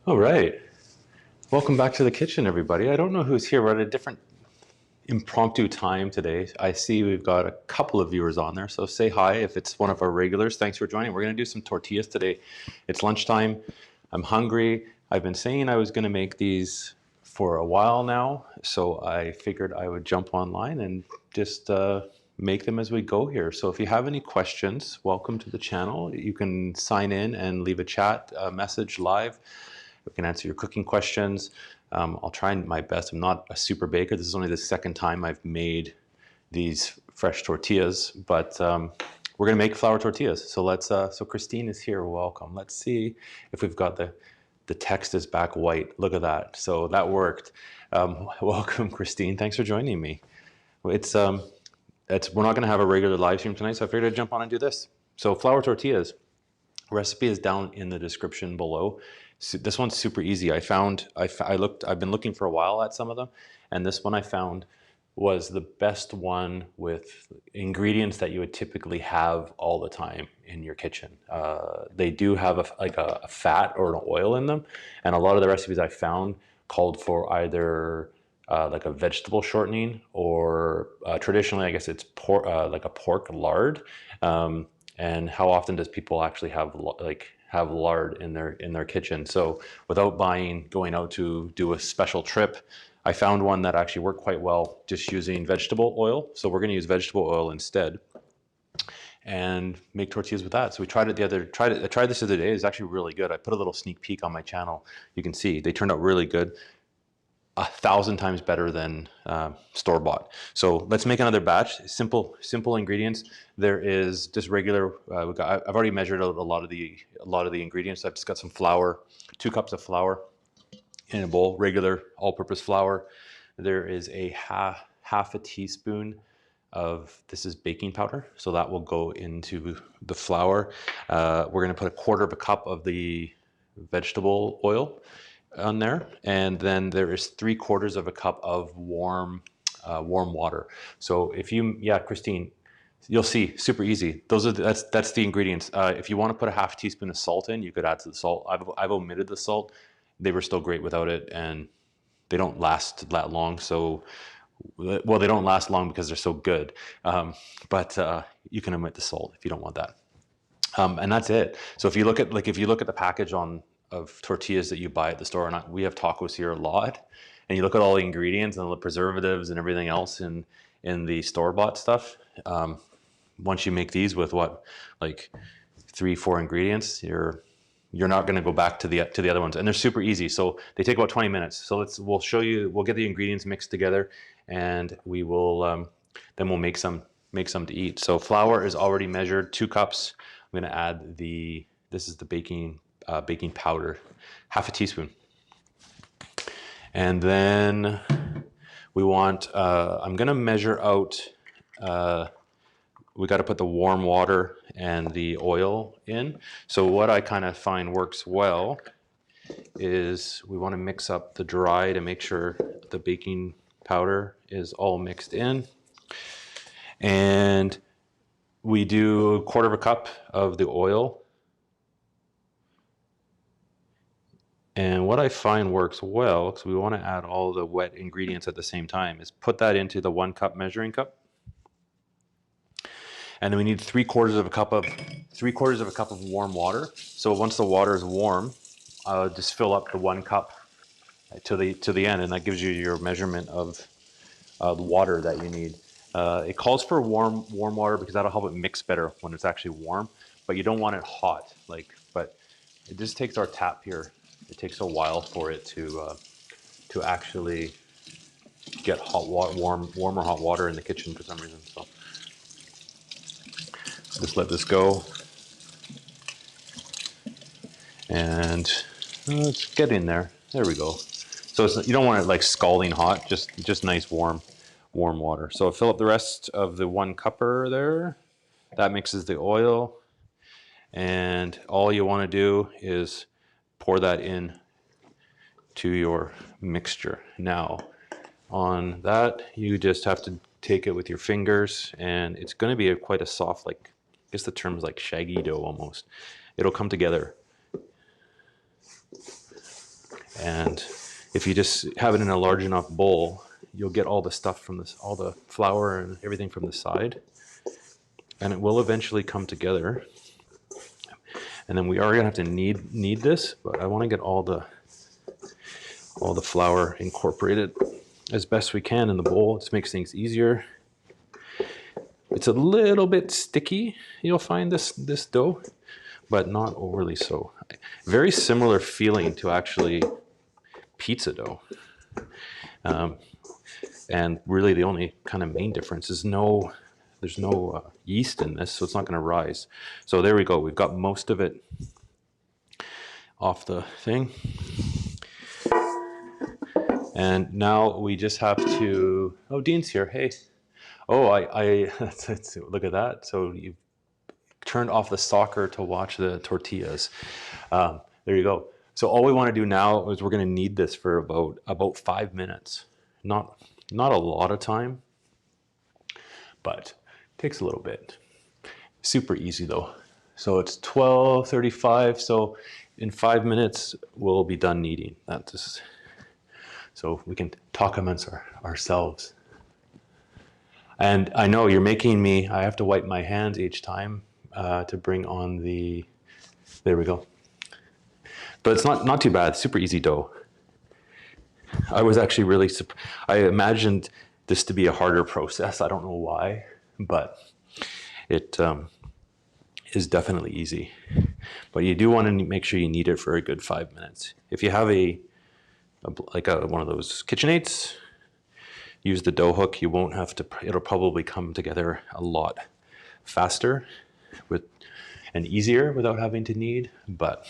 All right. Welcome back to the kitchen, everybody. I don't know who's here. We're at a different impromptu time today. I see we've got a couple of viewers on there. So say hi if it's one of our regulars. Thanks for joining. We're going to do some tortillas today. It's lunchtime. I'm hungry. I've been saying I was going to make these for a while now. So I figured I would jump online and just make them as we go here. So if you have any questions, welcome to the channel. You can sign in and leave a chat message live. We can answer your cooking questions. I'll try my best. I'm not a super baker. This is only the second time I've made these fresh tortillas, but we're gonna make flour tortillas. So so Christine is here, welcome. Let's see if we've got the text is back white. Look at that, so that worked. Welcome, Christine, thanks for joining me. It's, we're not gonna have a regular live stream tonight, so I figured I'd jump on and do this. So flour tortillas, recipe is down in the description below. So this one's super easy. I've been looking for a while at some of them, and this one I found was the best one with ingredients that you would typically have all the time in your kitchen. They do have a fat or an oil in them, and a lot of the recipes I found called for either like a vegetable shortening or traditionally, I guess it's like a pork lard. And how often does people actually have lard in their kitchen? So without going out to do a special trip, I found one that actually worked quite well just using vegetable oil. So we're going to use vegetable oil instead and make tortillas with that. So we tried it I tried this the other day. It's actually really good. I put a little sneak peek on my channel. You can see they turned out really good. 1,000 times better than store-bought. So let's make another batch. Simple ingredients. There is just regular. I've already measured out a lot of the ingredients. I've just got some flour, 2 cups of flour in a bowl, regular all-purpose flour. There is a half a teaspoon of this is baking powder, so that will go into the flour. We're going to put 1/4 of a cup of the vegetable oil on there, and then there is 3/4 of a cup of warm water. So yeah, Christine, you'll see, super easy. That's the ingredients. If you want to put a half teaspoon of salt in, you could add to the salt. I've omitted the salt. They were still great without it, and they don't last that long. So, well, they don't last long because they're so good. But you can omit the salt if you don't want that. And that's it. So if you look at the package of tortillas that you buy at the store, and we have tacos here a lot, and you look at all the ingredients and the preservatives and everything else in the store-bought stuff. Once you make these with like 3-4 ingredients, you're not going to go back to the other ones, and they're super easy. So they take about 20 minutes. So we'll show you. We'll get the ingredients mixed together, and we will then we'll make some to eat. So flour is already measured, 2 cups. I'm going to add this is the baking powder, half a teaspoon. And then we want, I'm going to measure out, we got to put the warm water and the oil in. So what I kind of find works well is we want to mix up the dry to make sure the baking powder is all mixed in. And we do 1/4 of a cup of the oil. And what I find works well, because we want to add all the wet ingredients at the same time, is put that into the 1 cup measuring cup. And then we need 3/4 of a cup of warm water. So once the water is warm, just fill up the 1 cup to the end, and that gives you your measurement of the water that you need. It calls for warm water because that'll help it mix better when it's actually warm, but you don't want it hot. But it just takes our tap here. It takes a while for it to actually get warm or hot water in the kitchen for some reason. So just let this go, and let's get in there. There we go. So you don't want it like scalding hot, just nice warm water. So fill up the rest of the 1 cupper there. That mixes the oil, and all you want to do is pour that in to your mixture. Now, on that, you just have to take it with your fingers, and it's going to be quite a soft, like, I guess the term is like shaggy dough almost. It'll come together. And if you just have it in a large enough bowl, you'll get all the stuff from this, all the flour and everything from the side, and it will eventually come together. And then we are gonna have to knead this, but I want to get all the flour incorporated as best we can in the bowl. It just makes things easier. It's a little bit sticky, you'll find this dough, but not overly so. Very similar feeling to actually pizza dough. And really the only kind of main difference is there's no yeast in this, so it's not going to rise. So there we go. We've got most of it off the thing. And now we just have to, oh, Dean's here. Hey. Oh, look at that. So you turned off the soccer to watch the tortillas. There you go. So all we want to do now is we're going to knead this for about 5 minutes. Not a lot of time, but it takes a little bit. Super easy though. So it's 12:35. So in 5 minutes we'll be done kneading. So we can talk amongst ourselves. And I know you're making me, I have to wipe my hands each time to bring on the, there we go. But it's not too bad, super easy dough. I was actually really, I imagined this to be a harder process. I don't know why, but it is definitely easy. But you do want to make sure you knead it for a good 5 minutes. If you have one of those KitchenAids, use the dough hook. You won't have to, it'll probably come together a lot faster and easier without having to knead, but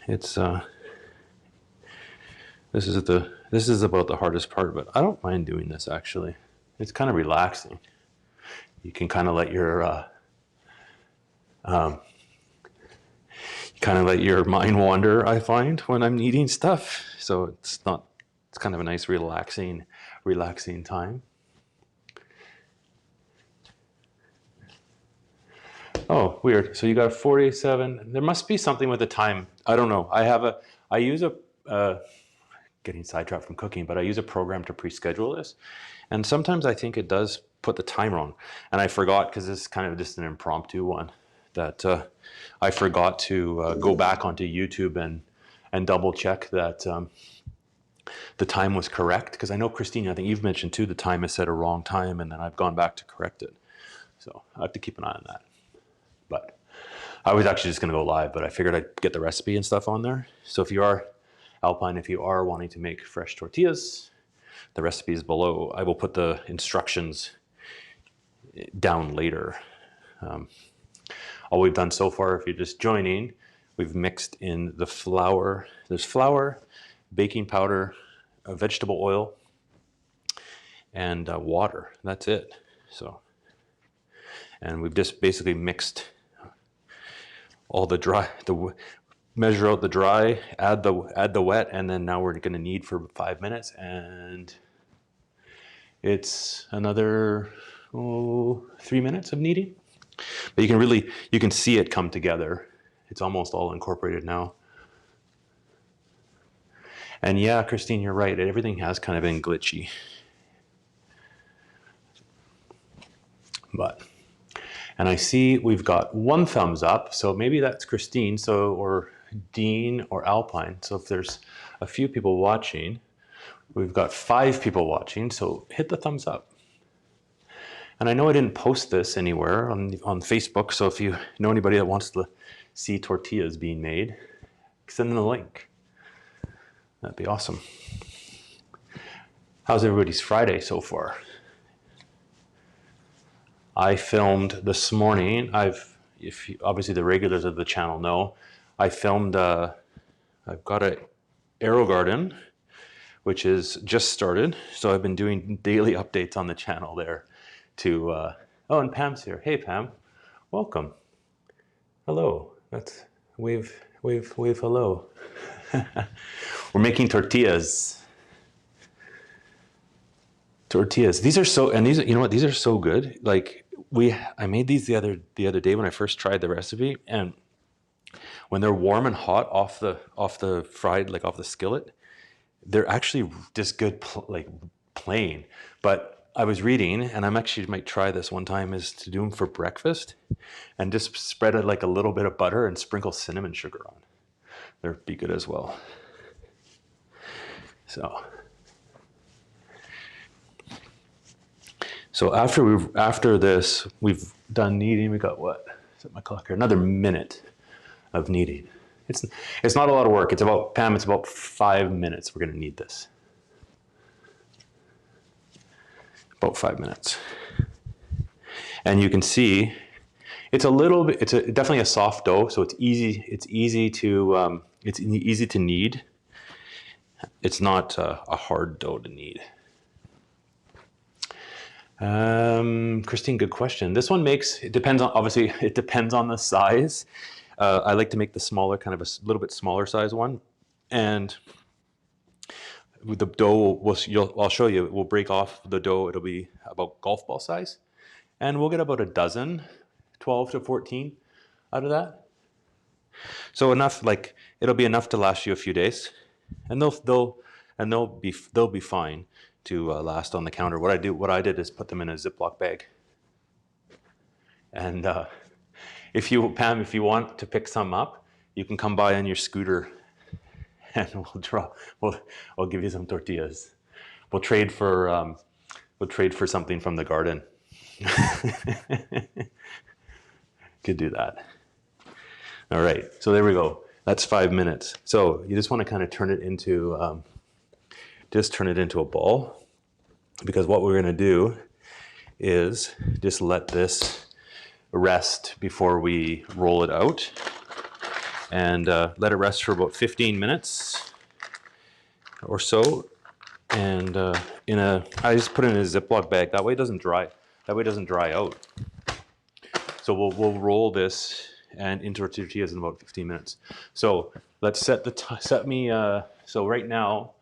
it's this is about the hardest part, but I don't mind doing this actually. It's kind of relaxing. You can kind of let your mind wander, I find, when I'm kneading stuff. So it's kind of a nice relaxing time. Oh, weird. So you got 47. There must be something with the time. I don't know. I use getting sidetracked from cooking, but I use a program to pre-schedule this. And sometimes I think it does put the timer on. And I forgot, because this is kind of just an impromptu one, that I forgot to go back onto YouTube and double check that the time was correct. Because I know, Christine, I think you've mentioned too, the time is set a wrong time, and then I've gone back to correct it. So I have to keep an eye on that. But I was actually just going to go live, but I figured I'd get the recipe and stuff on there. So if you are Alpine, if you are wanting to make fresh tortillas, the recipe is below. I will put the instructions down later. All we've done so far, if you're just joining, we've mixed in the flour. There's flour, baking powder, vegetable oil, and water. That's it. So, and we've just basically mixed all the dry, measure out the dry, add the wet, and then now we're going to knead for 5 minutes, and it's another 3 minutes of kneading. But you can see it come together. It's almost all incorporated now. And yeah, Christine, you're right. Everything has kind of been glitchy. And I see we've got 1 thumbs up, so maybe that's Christine, or Dean or Alpine. So if there's a few people watching, we've got 5 people watching, so hit the thumbs up. And I know I didn't post this anywhere on Facebook, so if you know anybody that wants to see tortillas being made, send them the link. That'd be awesome. How's everybody's Friday so far? I filmed this morning. Obviously the regulars of the channel know, I filmed, I've got an arrow garden, which is just started. So I've been doing daily updates on the channel there to, oh, and Pam's here. Hey, Pam, welcome. Hello, that's wave, hello. We're making tortillas. These are so, and these, you know what, these are so good. Like I made these the other day when I first tried the recipe, and when they're warm and hot off the fried, like off the skillet, they're actually just good, like plain. But I was reading, and I'm actually might try this one time, is to do them for breakfast, and just spread it like a little bit of butter and sprinkle cinnamon sugar on. They'd be good as well. So after this, we've done kneading. We got what? Set my clock here. Another minute of kneading. It's not a lot of work. It's about, Pam, it's about 5 minutes. We're going to knead this. About 5 minutes. And you can see it's a little bit, definitely a soft dough, so it's easy to knead. It's not a hard dough to knead. Christine, good question. This one it depends on the size. I like to make the smaller, kind of a little bit smaller size one. And with the dough, I'll show you, we'll break off the dough. It'll be about golf ball size. And we'll get about a dozen, 12 to 14 out of that. So enough, like, it'll be enough to last you a few days. And they'll be fine to last on the counter. What I did is put them in a Ziploc bag. And Pam, if you want to pick some up, you can come by on your scooter, and we'll give you some tortillas. We'll trade for something from the garden. Could do that. All right, so there we go. That's 5 minutes. So you just want to kind of turn it into a ball, because what we're going to do is just let this rest before we roll it out, and let it rest for about 15 minutes or so. And I just put it in a Ziploc bag. That way it doesn't dry. That way it doesn't dry out. So we'll roll this and into our tortillas in about 15 minutes. So let's set so right now,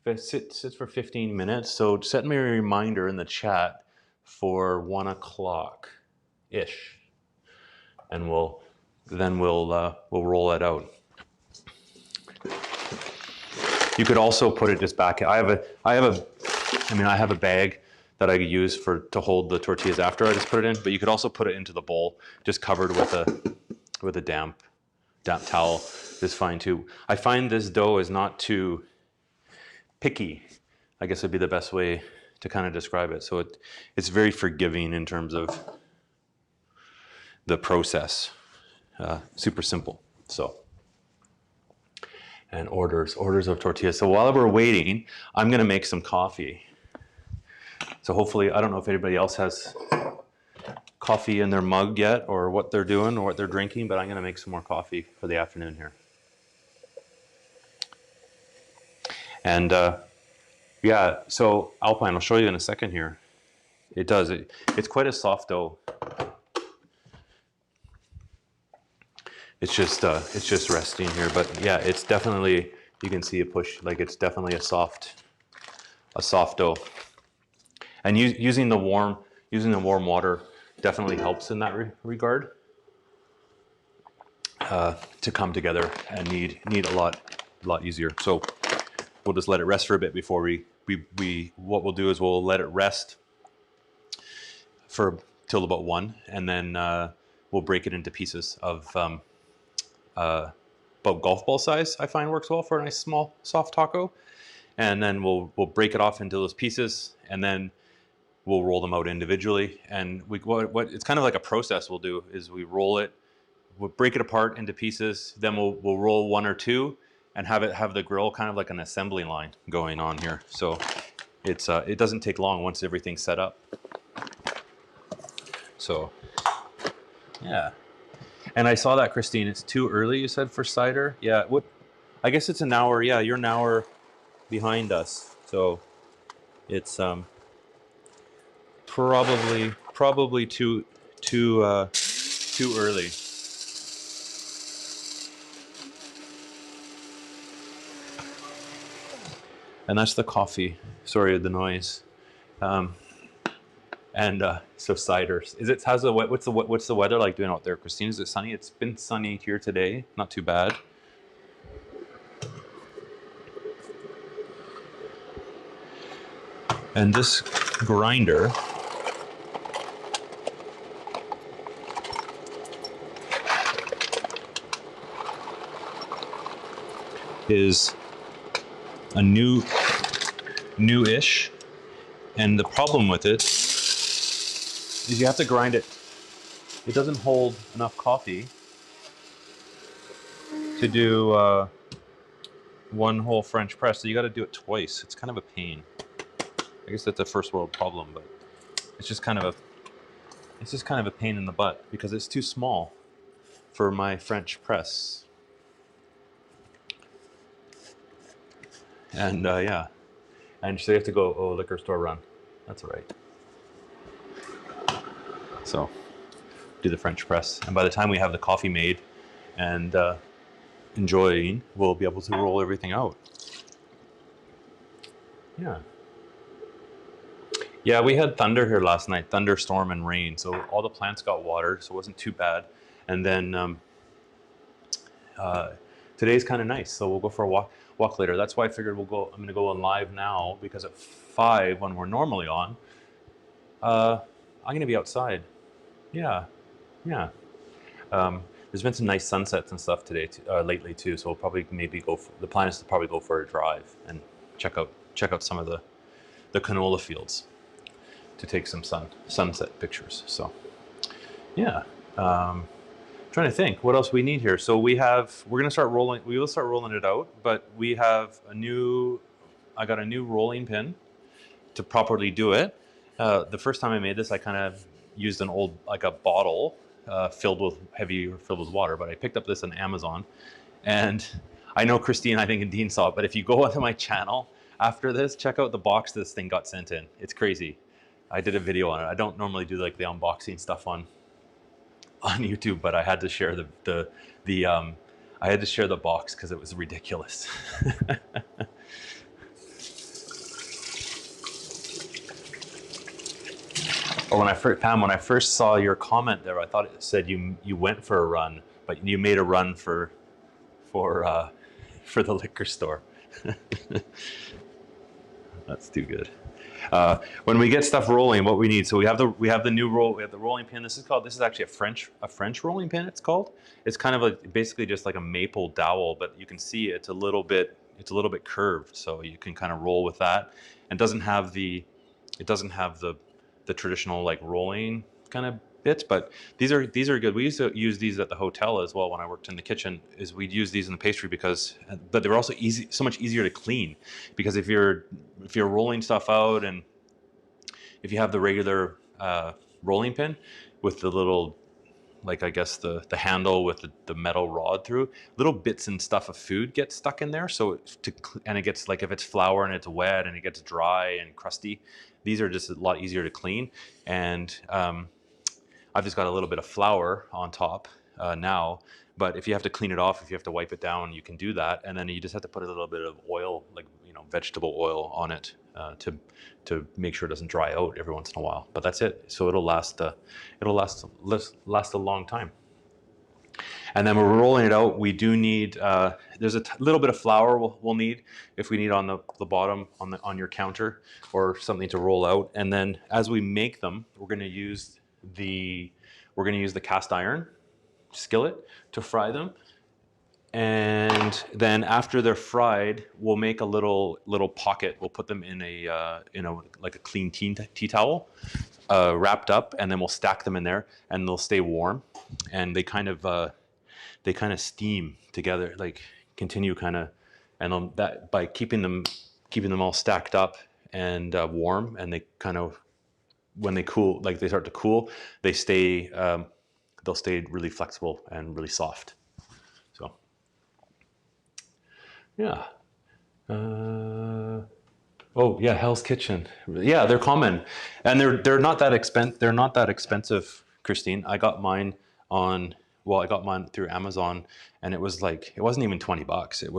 it sits for 15 minutes. So set me a reminder in the chat for 1 o'clock ish, and we'll roll it out. You could also put it just back. I have a bag that I use to hold the tortillas after I just put it in, but you could also put it into the bowl, just covered with a damp towel is fine too. I find this dough is not too picky, I guess would be the best way to kind of describe it. So it's very forgiving in terms of the process. Super simple. So, and orders of tortillas. So while we're waiting, I'm gonna make some coffee. So hopefully, I don't know if anybody else has coffee in their mug yet, or what they're doing, or what they're drinking, but I'm gonna make some more coffee for the afternoon here. And yeah, so Alpine, I'll show you in a second here. It's quite a soft dough. It's just resting here, but yeah, it's definitely, you can see it push, like it's definitely a soft dough. And using the warm water definitely helps in that regard, to come together and knead a lot easier. So we'll just let it rest for a bit before what we'll do is we'll let it rest till about 1, and then we'll break it into pieces of about golf ball size. I find works well for a nice small soft taco. And then we'll break it off into those pieces, and then we'll roll them out individually. And what it's kind of like a process we'll do is we'll break it apart into pieces, then we'll roll 1 or 2 and have the grill kind of like an assembly line going on here. So it doesn't take long once everything's set up. So yeah. And I saw that, Christine, it's too early, you said, for cider? Yeah, I guess it's an hour. Yeah, you're an hour behind us. So it's probably too early. And that's the coffee. Sorry, the noise. And so cider. What's the weather like doing out there, Christine? Is it sunny? It's been sunny here today. Not too bad. And this grinder is a new-ish, and the problem with it is you have to grind it. It doesn't hold enough coffee to do one whole French press, so you got to do it twice. It's kind of a pain. I guess that's a first world problem, but it's just kind of a pain in the butt because it's too small for my French press. And yeah, and so you have to go, oh, liquor store run. That's all right. So do the French press, and by the time we have the coffee made and enjoying, we'll be able to roll everything out. Yeah, we had thunder here last night, thunderstorm and rain, so all the plants got watered, so it wasn't too bad. And then today's kind of nice, so we'll go for a walk later. That's why I figured I'm going to go on live now, because at 5, when we're normally on, I'm going to be outside. Yeah. There's been some nice sunsets and stuff today, lately too. So we'll probably the plan is to probably go for a drive and check out some of the canola fields to take some sunset pictures. So yeah, trying to think what else we need here. So we will start rolling it out, but we have I got a new rolling pin to properly do it. The first time I made this, I kind of used an old, like a bottle filled with water, but I picked up this on Amazon. And I know Christine, I think, and Dean saw it, but if you go onto my channel after this, check out the box this thing got sent in. It's crazy. I did a video on it. I don't normally do like the unboxing stuff on YouTube, but I had to share I had to share the box because it was ridiculous. Or when I first saw your comment there, I thought it said you went for a run, but you made a run for the liquor store. That's too good. When we get stuff rolling, what we need, so we have the rolling pin. This is actually a French rolling pin. It's called. It's kind of basically just like a maple dowel, but you can see it's a little bit curved, so you can kind of roll with that. And it doesn't have the traditional like rolling kind of bits, but these are good. We used to use these at the hotel as well when I worked in the kitchen. We'd use these in the pastry but they were also so much easier to clean, because if you're rolling stuff out, and if you have the regular rolling pin with the little, like, I guess the handle with the metal rod through, little bits and stuff of food get stuck in there. So and it gets, like, if it's flour and it's wet and it gets dry and crusty, these are just a lot easier to clean. And I've just got a little bit of flour on top now, but if you have to clean it off, if you have to wipe it down, you can do that. And then you just have to put a little bit of oil, like, vegetable oil on it to make sure it doesn't dry out every once in a while. But that's it. So it'll last a long time. And then we're rolling it out. We do need, there's a little bit of flour we'll need if we need on the bottom on your counter, or something to roll out. And then as we make them, we're going to use the cast iron skillet to fry them. And then after they're fried, we'll make a little pocket. We'll put them in like a clean tea towel, wrapped up, and then we'll stack them in there, and they'll stay warm. And they kind of steam together, like continue kind of, and that by keeping them all stacked up and warm, and they kind of, when they cool, like they start to cool, they'll stay really flexible and really soft. So yeah. Oh yeah, Hell's Kitchen. Yeah, they're common, and they're not that expensive, Christine. I got mine through Amazon, and it wasn't even $20. It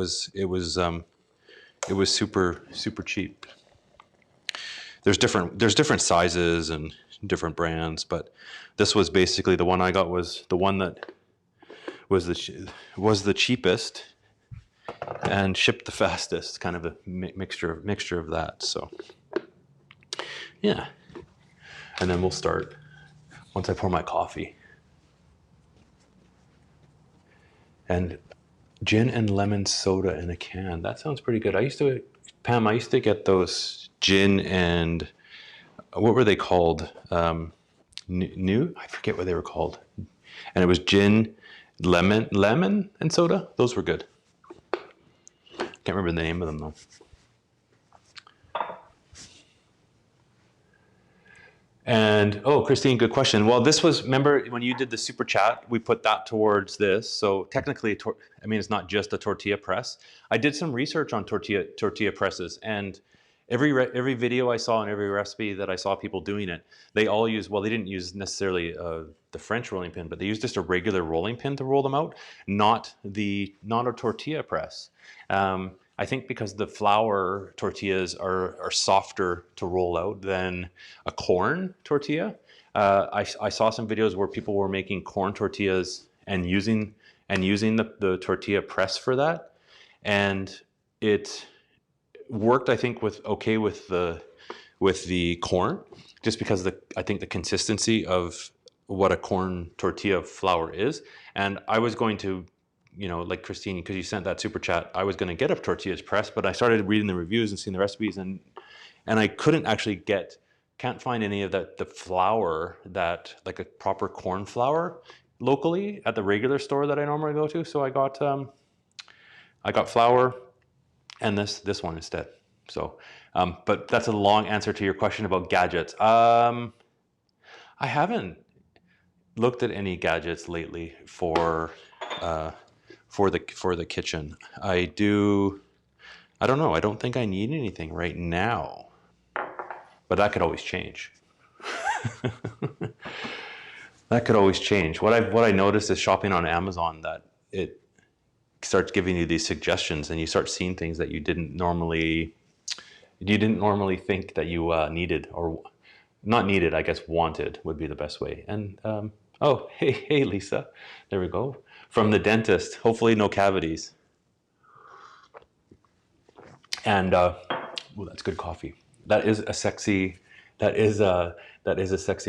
was super cheap. There's different sizes and different brands, but this was basically the one I got was the one that was the cheapest and shipped the fastest, kind of a mixture of that. So yeah, and then we'll start once I pour my coffee. And gin and lemon soda in a can. That sounds pretty good. Pam, I used to get those gin and what were they called? New? I forget what they were called. And it was gin, lemon and soda. Those were good. Can't remember the name of them though. And, oh, Christine, good question. Well, this was, remember when you did the super chat, we put that towards this. So technically, I mean, it's not just a tortilla press. I did some research on tortilla presses, and every video I saw and every recipe that I saw people doing it, they all use, well, they didn't use necessarily the French rolling pin, but they used just a regular rolling pin to roll them out, not a tortilla press. I think because the flour tortillas are softer to roll out than a corn tortilla. I saw some videos where people were making corn tortillas and using the tortilla press for that, and it worked, I think, with the corn, just because I think the consistency of what a corn tortilla flour is. And I was going to, like Christine, because you sent that super chat, I was going to get a tortillas press, but I started reading the reviews and seeing the recipes, and I couldn't actually can't find any of the flour that, like a proper corn flour locally at the regular store that I normally go to. So I got flour and this one instead. So, but that's a long answer to your question about gadgets. I haven't looked at any gadgets lately for the kitchen. I don't know. I don't think I need anything right now, but that could always change. That could always change. What I noticed is shopping on Amazon, that it starts giving you these suggestions, and you start seeing things that you didn't normally think that you needed, or not needed, I guess wanted would be the best way. And oh, hey Lisa, there we go. From the dentist, hopefully no cavities. And oh, that's good coffee. That is a sexy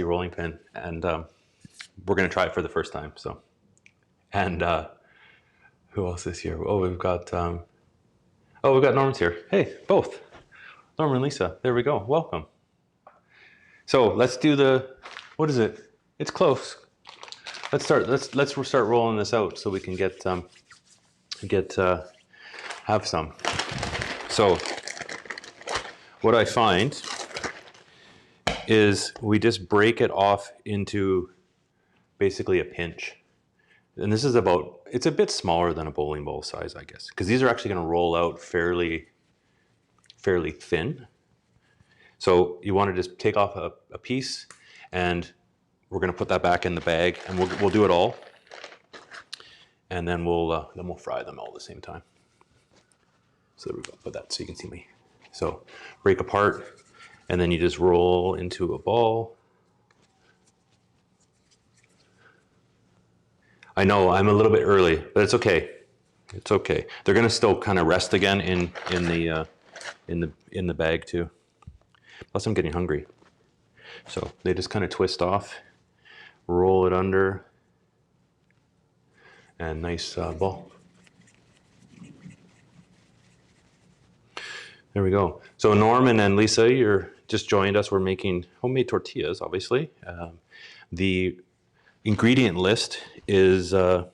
rolling pin, and we're gonna try it for the first time. So, and who else is here? Oh, we've got Norman's here. Hey, both Norman and Lisa. There we go. Welcome. So let's do what is it? It's close. Let's start rolling this out so we can have some. So what I find is we just break it off into basically a pinch. And this is it's a bit smaller than a bowling ball size, I guess, because these are actually going to roll out fairly thin. So you want to just take off a piece, and we're going to put that back in the bag, and we'll do it all, and then we'll fry them all at the same time. So there we go. Put that so you can see me. So break apart, and then you just roll into a ball. I know I'm a little bit early, but it's okay. It's okay. They're going to still kind of rest again in the bag too. Plus I'm getting hungry. So they just kind of twist off, roll it under, and nice ball. There we go. So Norman and Lisa, you're just joined us. We're making homemade tortillas, obviously. The ingredient list is down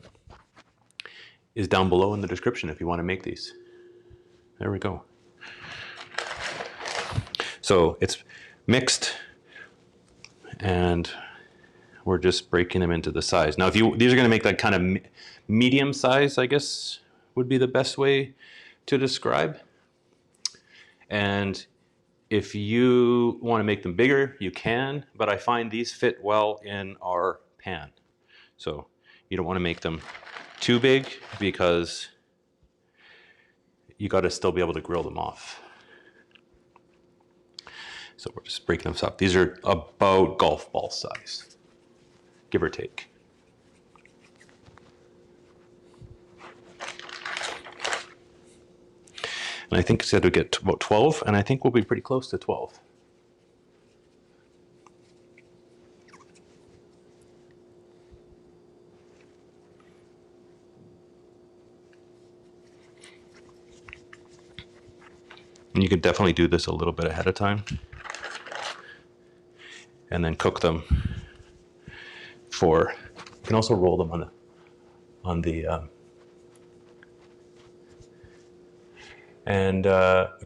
below in the description if you want to make these. There we go. So it's mixed, and we're just breaking them into the size. Now, these are going to make that kind of medium size, I guess, would be the best way to describe. And if you want to make them bigger, you can, but I find these fit well in our pan. So you don't want to make them too big, because you got to still be able to grill them off. So we're just breaking them up. These are about golf ball size, give or take. And I think it said we get about 12, and I think we'll be pretty close to 12. And you could definitely do this a little bit ahead of time, and then cook them for. You can also roll them on the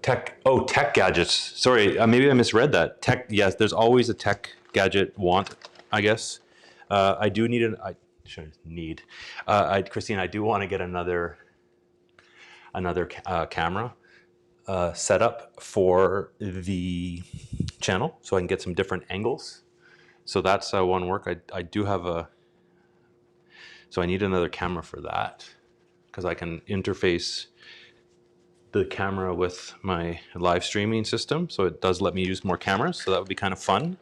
tech gadgets. Sorry, maybe I misread that. Tech, yes, there's always a tech gadget want, I guess. I do need Christine, I do want to get another camera set up for the channel, so I can get some different angles. So that's one work. I do have so I need another camera for that, because I can interface the camera with my live streaming system, so it does let me use more cameras, so that would be kind of fun.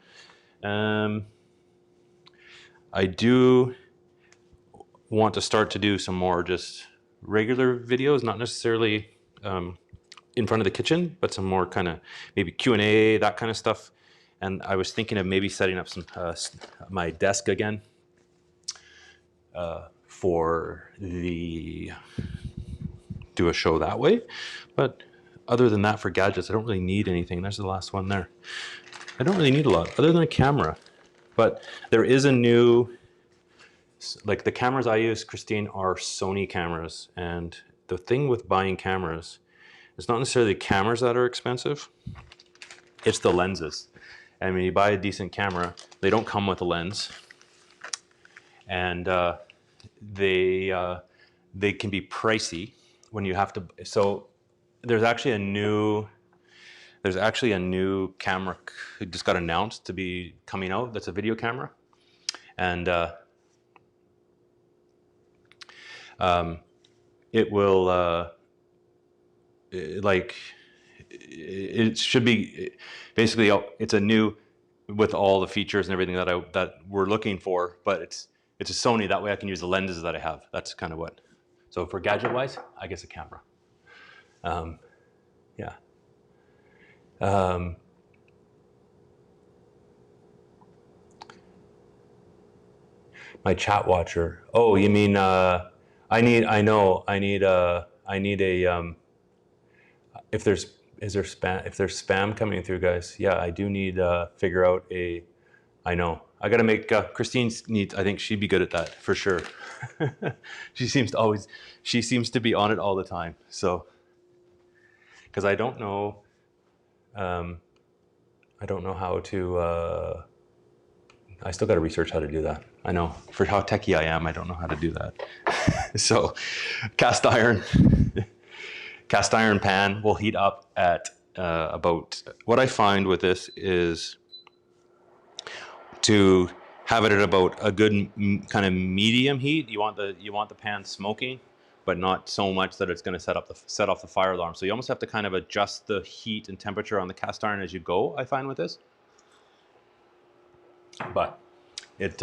I do want to start to do some more just regular videos, not necessarily in front of the kitchen, but some more kind of maybe Q&A, that kind of stuff. And I was thinking of maybe setting up some my desk again for do a show that way. But other than that, for gadgets, I don't really need anything. There's the last one there. I don't really need a lot other than a camera. But there is a new, like the cameras I use, Christine, are Sony cameras. And the thing with buying cameras, it's not necessarily the cameras that are expensive, it's the lenses. And when you buy a decent camera, they don't come with a lens. And they can be pricey when you have to. So there's actually a new camera that just got announced to be coming out. That's a video camera, and it will it should be basically, it's a new, with all the features and everything that we're looking for, but it's a Sony. That way I can use the lenses that I have. That's kind of what. So for gadget wise, I guess a camera. Yeah. My chat watcher. Oh, you mean I need a if there's spam coming through, guys. Yeah, I do need figure out a. I know. I got to make Christine needs. I think she'd be good at that for sure. She seems to be on it all the time. So, because I don't know how to. I still got to research how to do that. I know, for how techie I am, I don't know how to do that. So, cast iron pan will heat up at about. What I find with this is to have it at about a good kind of medium heat. You want the pan smoking, but not so much that it's going to set off the fire alarm. So you almost have to kind of adjust the heat and temperature on the cast iron as you go, I find, with this. But it's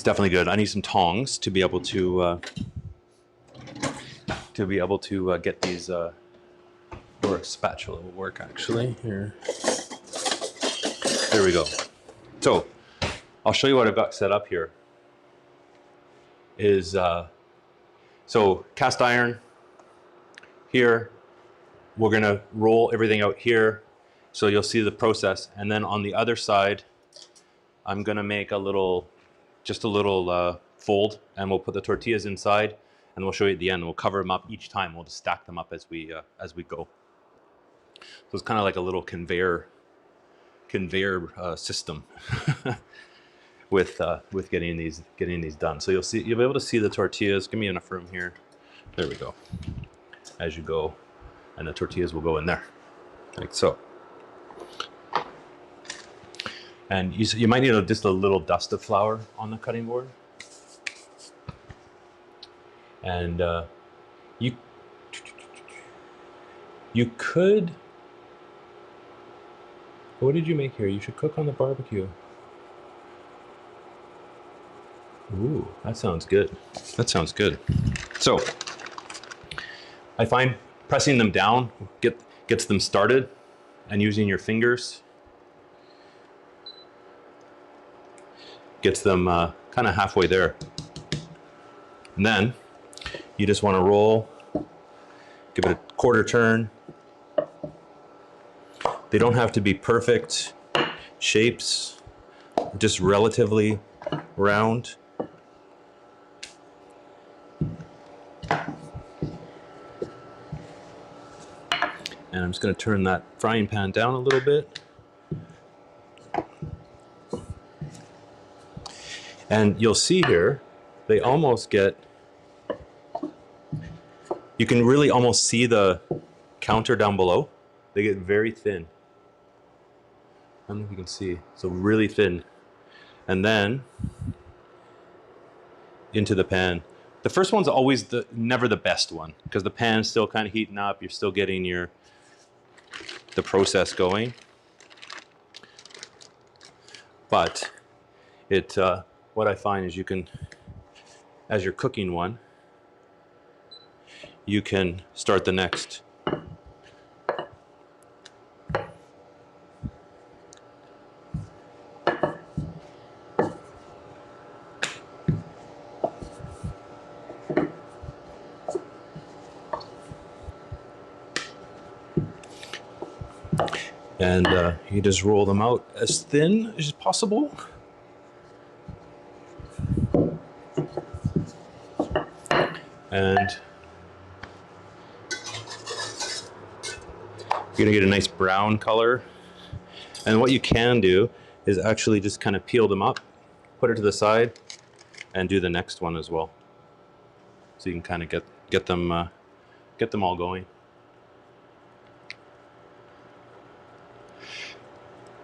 definitely good. I need some tongs to be able to get these, or a spatula will work actually here. There we go. So I'll show you what I've got set up here. Is so cast iron here. We're gonna roll everything out here, so you'll see the process. And then on the other side, I'm gonna make just a little fold, and we'll put the tortillas inside, and we'll show you at the end. We'll cover them up each time. We'll just stack them up as we go. So it's kind of like a little conveyor system with getting these done. So you'll be able to see the tortillas. Give me enough room here. There we go. As you go, and the tortillas will go in there, like so. And you might need just a little dust of flour on the cutting board. And you could What did you make here? You should cook on the barbecue. Ooh, that sounds good. That sounds good. So I find pressing them down gets them started, and using your fingers gets them kind of halfway there. And then you just want to roll, give it a quarter turn. They don't have to be perfect shapes, just relatively round. And I'm just going to turn that frying pan down a little bit. And you'll see here, they almost get, you can really almost see the counter down below. They get very thin. I don't know if you can see. So really thin. And then into the pan. The first one's always never the best one, because the pan's still kind of heating up. You're still getting the process going. But what I find is you can, as you're cooking one, you can start the next. And you just roll them out as thin as possible. And you're gonna get a nice brown color. And what you can do is actually just kind of peel them up, put it to the side, and do the next one as well. So you can kind of get them all going.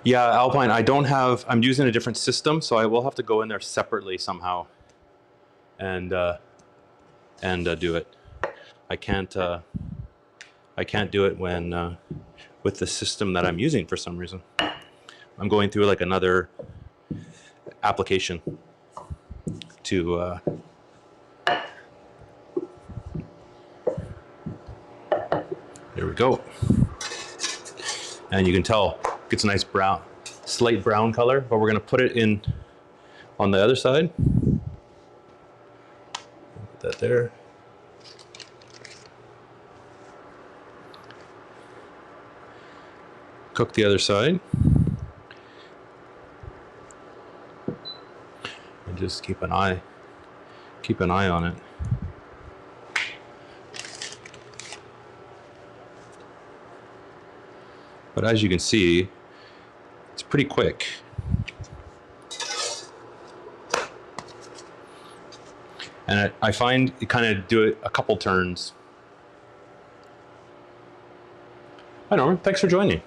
Yeah, Alpine, I'm using a different system, so I will have to go in there separately somehow and do it. I can't do it when with the system that I'm using for some reason. I'm going through like another application to there we go. And you can tell it gets a nice brown, slight brown color, but we're gonna put it in on the other side. Put that there. Cook the other side. And just keep an eye on it. But as you can see, it's pretty quick. And I find you kind of do it a couple turns. Hi Norman, thanks for joining.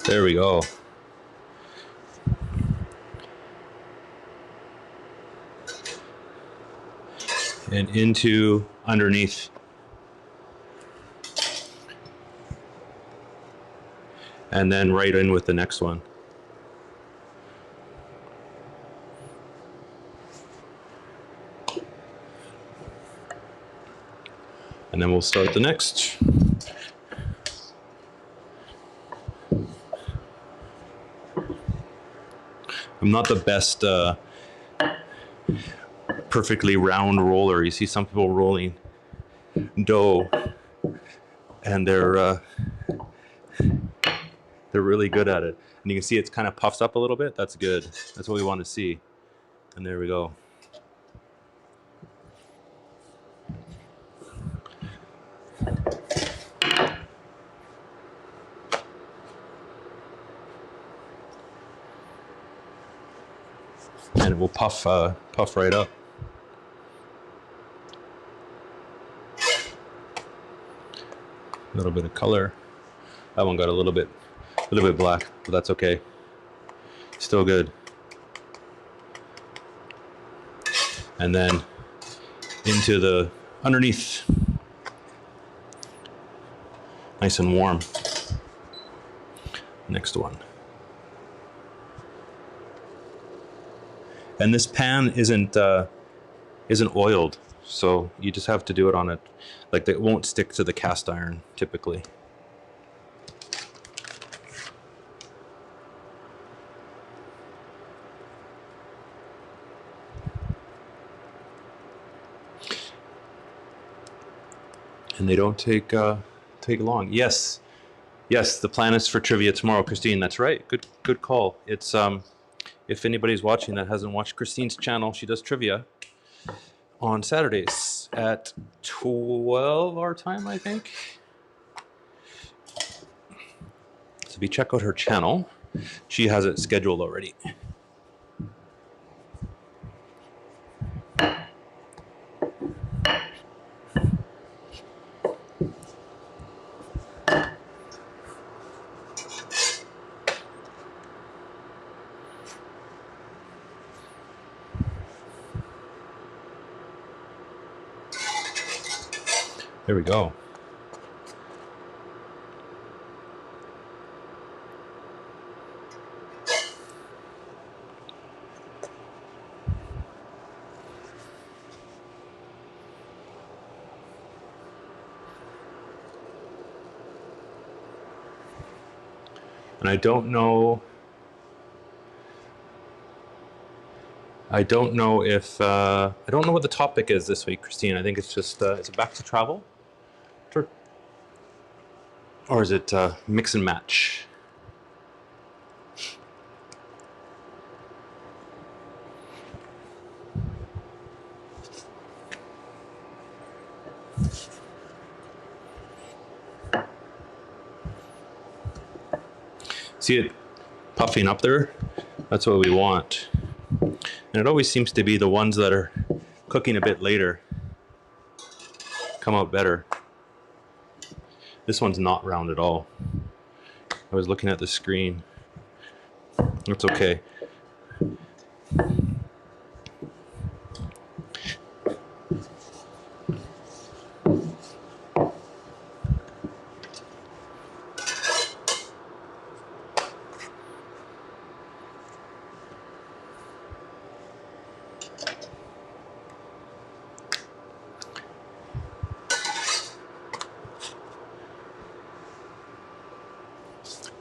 There we go. And into underneath. And then right in with the next one. And then we'll start the next. I'm not the best perfectly round roller. You see some people rolling dough, and they're really good at it. And you can see it's kind of puffs up a little bit. That's good. That's what we want to see. And there we go. and it will puff right up. A little bit of color. That one got a little bit black, but that's okay. Still good. And then into the underneath. Nice and warm. Next one. And this pan isn't oiled, so you just have to do it on it. Like, it won't stick to the cast iron typically. And they don't take long. Yes, the plan is for trivia tomorrow, Christine. That's right. Good call. It's if anybody's watching that hasn't watched Christine's channel, she does trivia on Saturdays at 12 our time, I think. So if you check out her channel, she has it scheduled already. There we go. And I don't know if I don't know what the topic is this week, Christine. I think it's just is it back to travel, or is it mix and match? See it puffing up there? That's what we want. And it always seems to be the ones that are cooking a bit later come out better. This one's not round at all. I was looking at the screen. It's okay.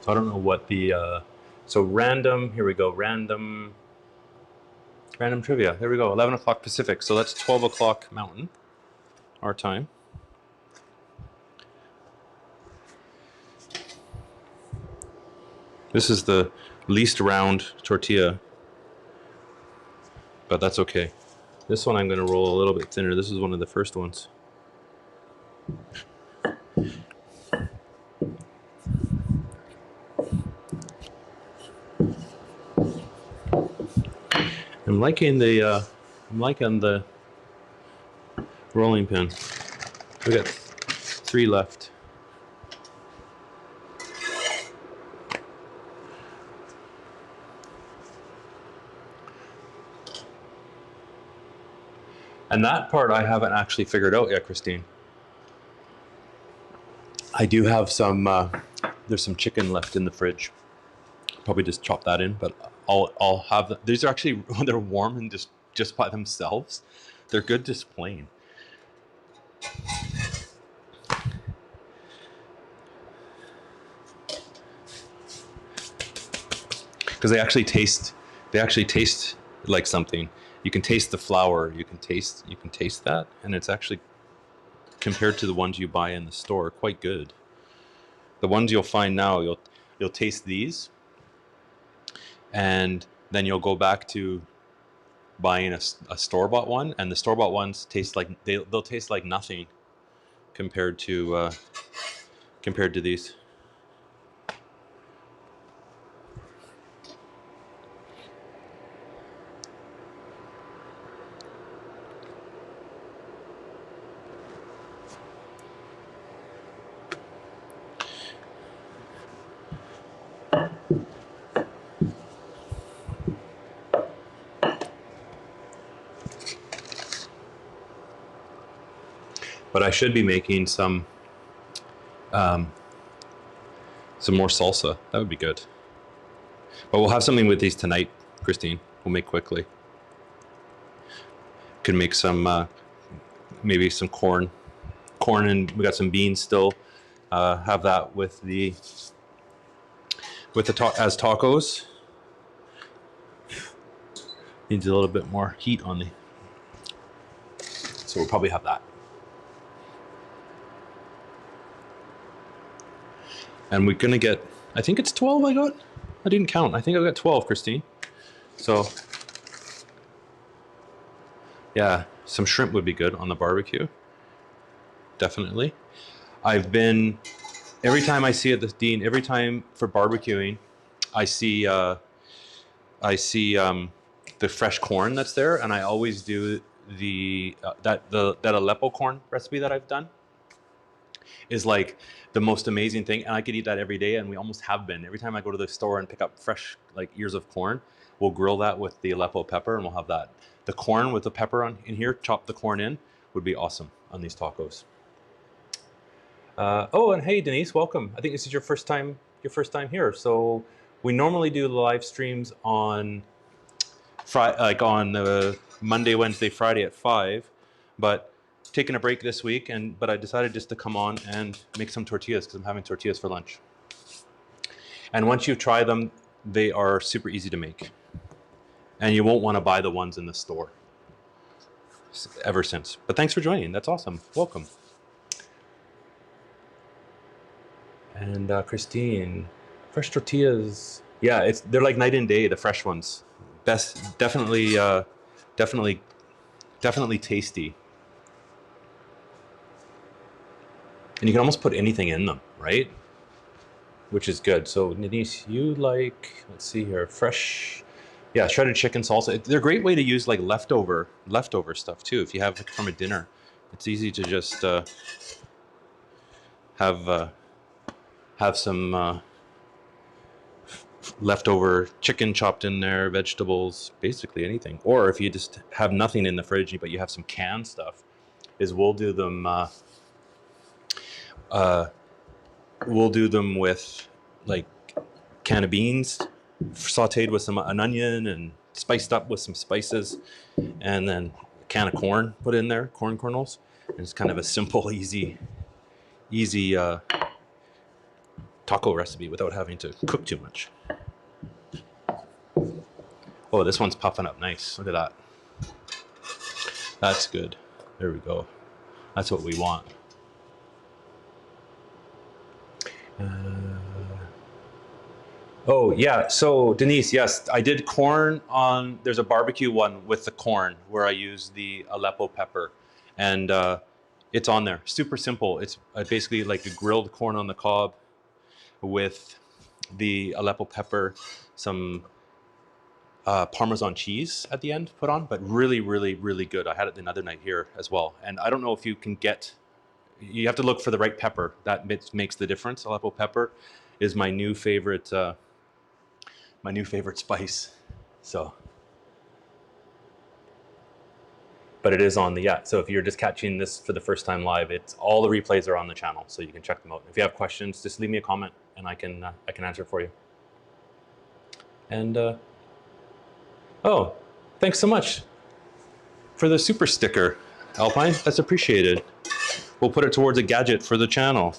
So I don't know what the so random, here we go, random trivia. There we go, 11 o'clock Pacific. So that's 12 o'clock Mountain, our time. This is the least round tortilla, but that's okay. This one I'm going to roll a little bit thinner. This is one of the first ones. I'm liking the rolling pin. We got 3 left. And that part I haven't actually figured out yet, Christine. I do have some, there's some chicken left in the fridge. Probably just chop that in, but I'll have, these are actually, when they're warm and just by themselves, they're good just plain. Because they actually taste like something. You can taste the flour, you can taste that, and it's actually, compared to the ones you buy in the store, quite good. The ones you'll find now, you'll taste these, and then you'll go back to buying a store-bought one, and the store-bought ones taste like they'll taste like nothing compared to these. But I should be making some more salsa. That would be good. But we'll have something with these tonight, Christine. We'll make quickly. Could make some, maybe some corn, and we got some beans still. Have that with the as tacos. Needs a little bit more heat on the, so we'll probably have that. And we're gonna get, I think it's 12 I got? I didn't count. I think I got 12, Christine. So yeah, some shrimp would be good on the barbecue. Definitely. I've been, every time I see it, Dean, every time for barbecuing, I see the fresh corn that's there, and I always do that Aleppo corn recipe that I've done is like the most amazing thing, and I could eat that every day, and we almost have been. Every time I go to the store and pick up fresh like ears of corn, we'll grill that with the Aleppo pepper, and we'll have that. The corn with the pepper in here, chop the corn in, would be awesome on these tacos. Oh, and hey, Denise, welcome. I think this is your first time here. So we normally do live streams on Monday, Wednesday, Friday at 5, but taking a break this week, but I decided just to come on and make some tortillas because I'm having tortillas for lunch. And once you try them, they are super easy to make, and you won't want to buy the ones in the store ever since. But thanks for joining. That's awesome. Welcome. And Christine, fresh tortillas. Yeah, they're like night and day. The fresh ones, best, definitely tasty. And you can almost put anything in them, right? Which is good. So Denise, you like, let's see here, fresh, yeah, shredded chicken salsa. They're a great way to use like leftover stuff too. If you have from a dinner, it's easy to just have some leftover chicken chopped in there, vegetables, basically anything. Or if you just have nothing in the fridge, but you have some canned stuff, we'll do them with like can of beans, sauteed with an onion and spiced up with some spices, and then a can of corn put in there, corn kernels. And it's kind of a simple, easy taco recipe without having to cook too much. Oh, this one's puffing up nice. Look at that. That's good. There we go. That's what we want. Oh yeah, so Denise, yes, I did corn on, there's a barbecue one with the corn where I use the Aleppo pepper, and it's on there. Super simple. It's basically like a grilled corn on the cob with the Aleppo pepper, some Parmesan cheese at the end put on, but really, really, really good. I had it another night here as well. And I don't know if you can you have to look for the right pepper. That makes the difference. Aleppo pepper is my new favorite spice. So, but it is on the, yeah. So if you're just catching this for the first time live, all the replays are on the channel, so you can check them out. If you have questions, just leave me a comment and I can answer for you. And oh, thanks so much for the super sticker, Alpine. That's appreciated. We'll put it towards a gadget for the channel.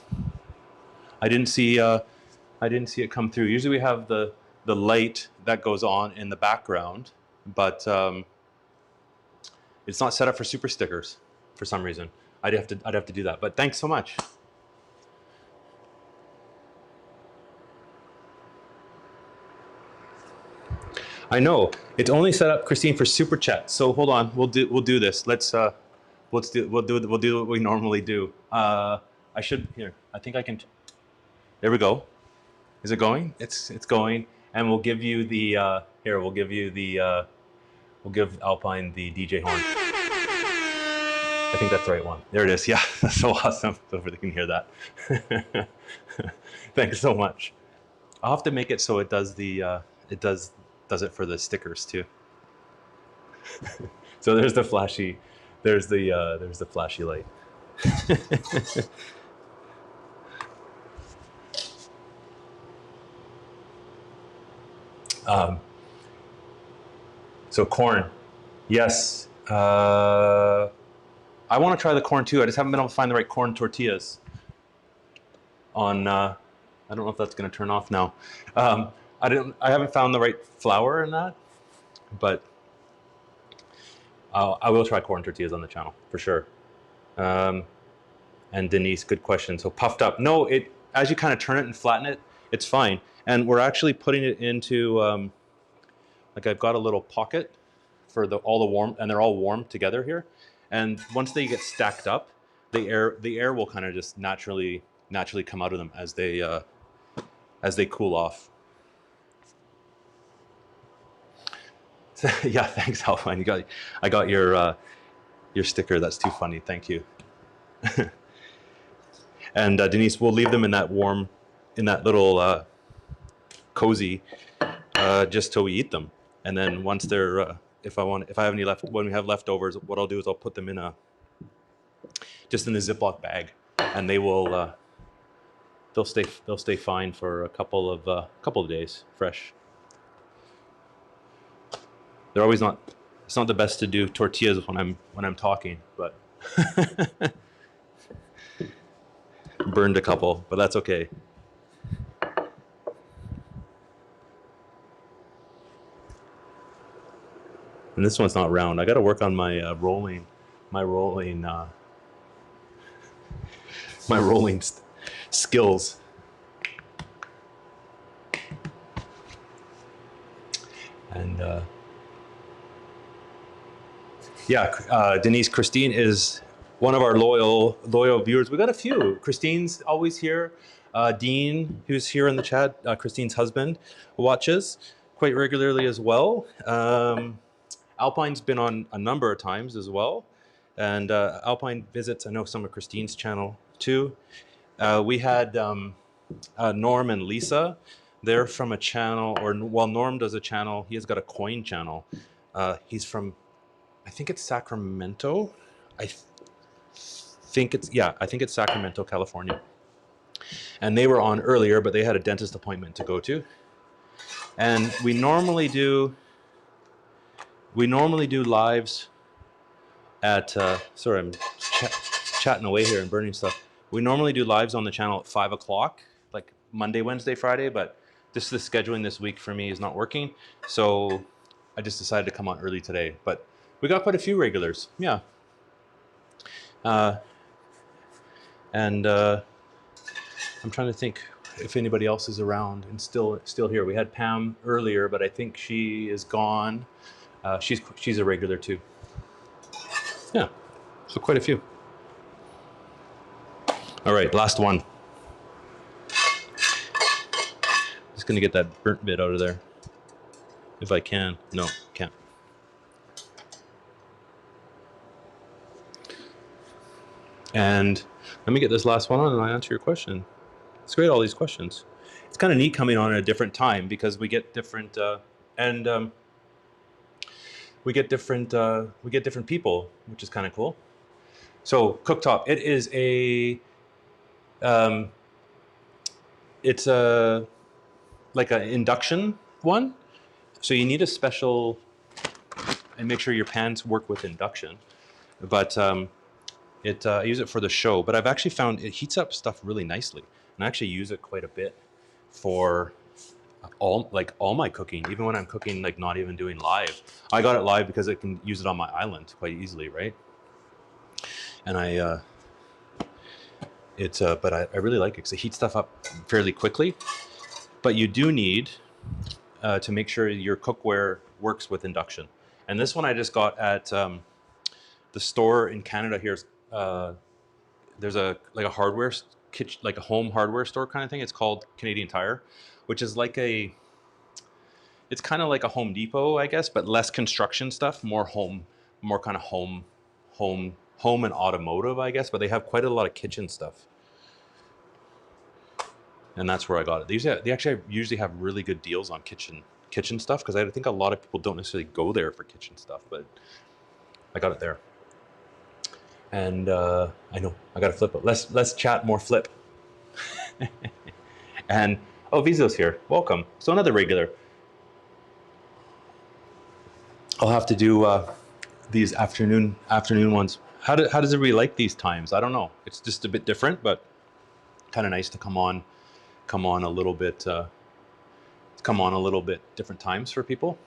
I didn't see it come through. Usually we have the light that goes on in the background, but it's not set up for super stickers for some reason. I'd have to do that. But thanks so much. I know it's only set up, Christine, for super chat. So hold on, we'll do this. We'll do what we normally do. I think I can. There we go. Is it going? It's going, and we'll give you the here. We'll give give Alpine the DJ horn. I think that's the right one. There it is. Yeah, that's so awesome. Hopefully they can hear that. Thanks so much. I'll have to make it so it does it for the stickers too. So there's the flashy light. So corn, yes. I want to try the corn too. I just haven't been able to find the right corn tortillas. On, I don't know if that's going to turn off now. I haven't found the right flour in that, but I will try corn tortillas on the channel for sure. And Denise, good question. So puffed up. No, it as you kind of turn it and flatten it, it's fine. And we're actually putting it into like I've got a little pocket for all the warm, and they're all warm together here. And once they get stacked up, the air will kind of just naturally come out of them as they cool off. Yeah, thanks, Alpine. I got your sticker. That's too funny. Thank you. And Denise, we'll leave them in that little cozy, just till we eat them. And then once they're, if I have any left, when we have leftovers, what I'll do is I'll put them just in a Ziploc bag, and they will, they'll stay fine for a couple of days, fresh. They're always not. It's not the best to do tortillas when I'm talking, but burned a couple, but that's okay. And this one's not round. I got to work on my rolling skills. And yeah, Denise, Christine is one of our loyal viewers. We got a few. Christine's always here. Dean, who's here in the chat, Christine's husband, watches quite regularly as well. Alpine's been on a number of times as well. And Alpine visits, I know, some of Christine's channel too. We had Norm and Lisa. They're from a channel, Norm does a channel. He has got a coin channel. He's from, I think it's Sacramento. I think it's Sacramento, California. And they were on earlier, but they had a dentist appointment to go to. And we normally do lives at, sorry, I'm chatting away here and burning stuff. We normally do lives on the channel at 5 o'clock, like Monday, Wednesday, Friday, but just the scheduling this week for me is not working. So I just decided to come on early today, but we got quite a few regulars. Yeah. And I'm trying to think if anybody else is around and still here. We had Pam earlier, but I think she is gone. She's a regular too. Yeah, so quite a few. All right, last one. Just gonna get that burnt bit out of there. If I can. No, can't. And let me get this last one on and I'll answer your question. It's great, all these questions. It's kind of neat coming on at a different time because we get different we get different people, which is kind of cool. So cooktop, it is it's like an induction one. So you need a special, and make sure your pans work with induction. But I use it for the show. But I've actually found it heats up stuff really nicely, and I actually use it quite a bit for all my cooking, even when I'm cooking, like not even doing live. I got it live because I can use it on my island quite easily, right? And but I really like it because it heats stuff up fairly quickly. But you do need to make sure your cookware works with induction. And this one I just got at the store in Canada here. There's a hardware kitchen, like a home hardware store kind of thing. It's called Canadian Tire, which is it's kind of like a Home Depot, I guess, but less construction stuff, more kind of home and automotive, I guess. But they have quite a lot of kitchen stuff, and that's where I got it. They actually usually have really good deals on kitchen stuff because I think a lot of people don't necessarily go there for kitchen stuff, but I got it there. And I know I gotta flip it. Let's chat more flip. And oh, Vizo's here. Welcome. So another regular. I'll have to do these afternoon ones. How does everybody like these times? I don't know. It's just a bit different, but kind of nice to come on a little bit. Come on a little bit different times for people.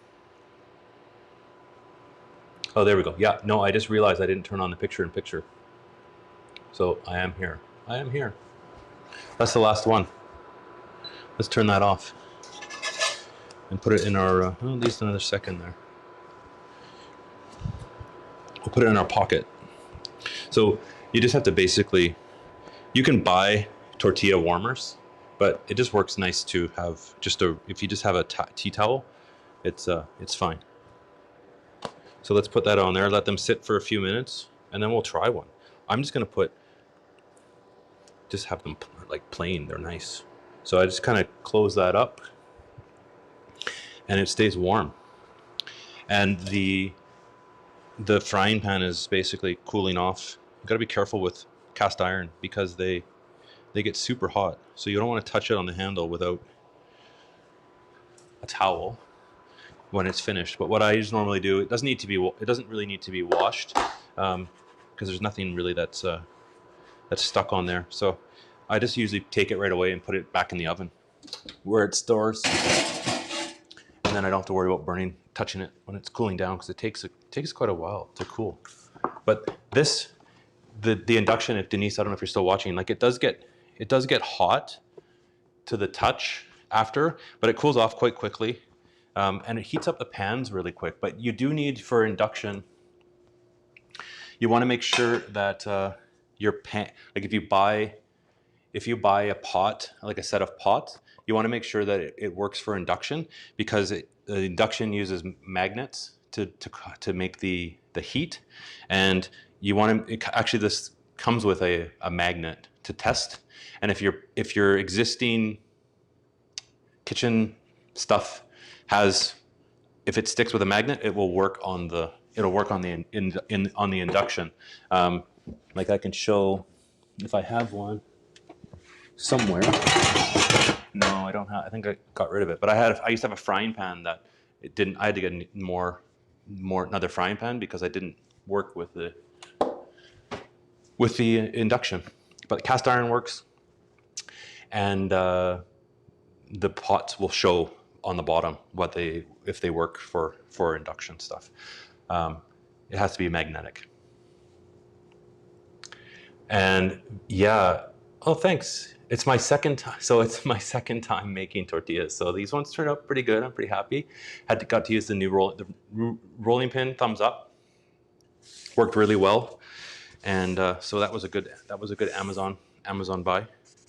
Oh, there we go. Yeah, no, I just realized I didn't turn on the picture-in-picture. So I am here. I am here. That's the last one. Let's turn that off and put it in our, at least another second there. We'll put it in our pocket. So you just have to basically, you can buy tortilla warmers, but it just works nice to have if you just have a tea towel, it's fine. So let's put that on there, let them sit for a few minutes, and then we'll try one. I'm just gonna just have them like plain, they're nice. So I just kind of close that up and it stays warm. And the frying pan is basically cooling off. You gotta be careful with cast iron because they get super hot. So you don't want to touch it on the handle without a towel when it's finished. But what I just normally do, it doesn't really need to be washed because there's nothing really that's stuck on there. So I just usually take it right away and put it back in the oven where it stores, and then I don't have to worry about touching it when it's cooling down because it takes quite a while to cool. But the induction, if Denise, I don't know if you're still watching, like it does get hot to the touch after, but it cools off quite quickly, and it heats up the pans really quick. But you do need, for induction, you want to make sure that your pan, like if you buy a pot, like a set of pots, you want to make sure that it works for induction because the induction uses magnets to make the heat, and you want to actually, this comes with a magnet to test. And if your existing kitchen stuff if it sticks with a magnet, it will work on the induction. Like I can show if I have one somewhere. No, I don't have. I think I got rid of it. But I used to have a frying pan that it didn't. I had to get another frying pan because I didn't work with the induction. But cast iron works, and the pots will show on the bottom if they work for induction stuff. It has to be magnetic. And yeah, oh thanks. It's my second time. So it's my second time making tortillas. So these ones turned out pretty good. I'm pretty happy. Got to use the new rolling pin. Thumbs up. Worked really well. And so that was a good Amazon buy.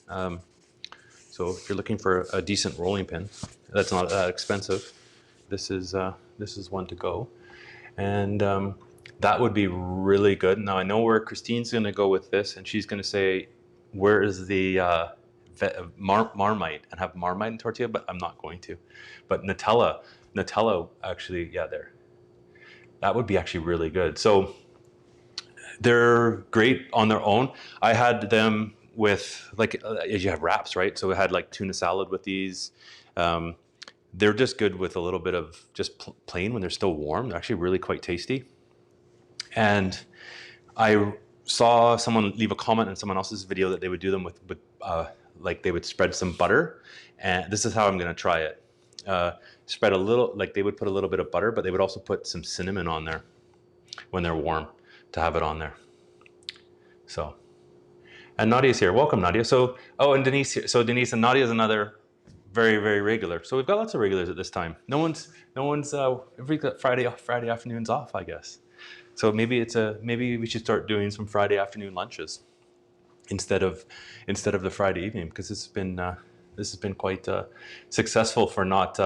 So if you're looking for a decent rolling pin, that's not that expensive. This is one to go, and that would be really good. Now I know where Christine's going to go with this, and she's going to say, "Where is the Marmite?" and have Marmite and tortilla, but I'm not going to. But Nutella actually, yeah, there. That would be actually really good. So they're great on their own. I had them with you have wraps, right? So we had like tuna salad with these. They're just good with a little bit of just plain when they're still warm. They're actually really quite tasty. And I saw someone leave a comment in someone else's video that they would do them with like they would spread some butter. And this is how I'm going to try it. Spread a little, like they would put a little bit of butter, but they would also put some cinnamon on there when they're warm to have it on there. So, and Nadia's here. Welcome, Nadia. So, and Denise here. So Denise and Nadia is another very, very regular. So we've got lots of regulars at this time. No one's every Friday afternoons off, I guess. So maybe maybe we should start doing some Friday afternoon lunches instead of the Friday evening, because this has been quite successful for not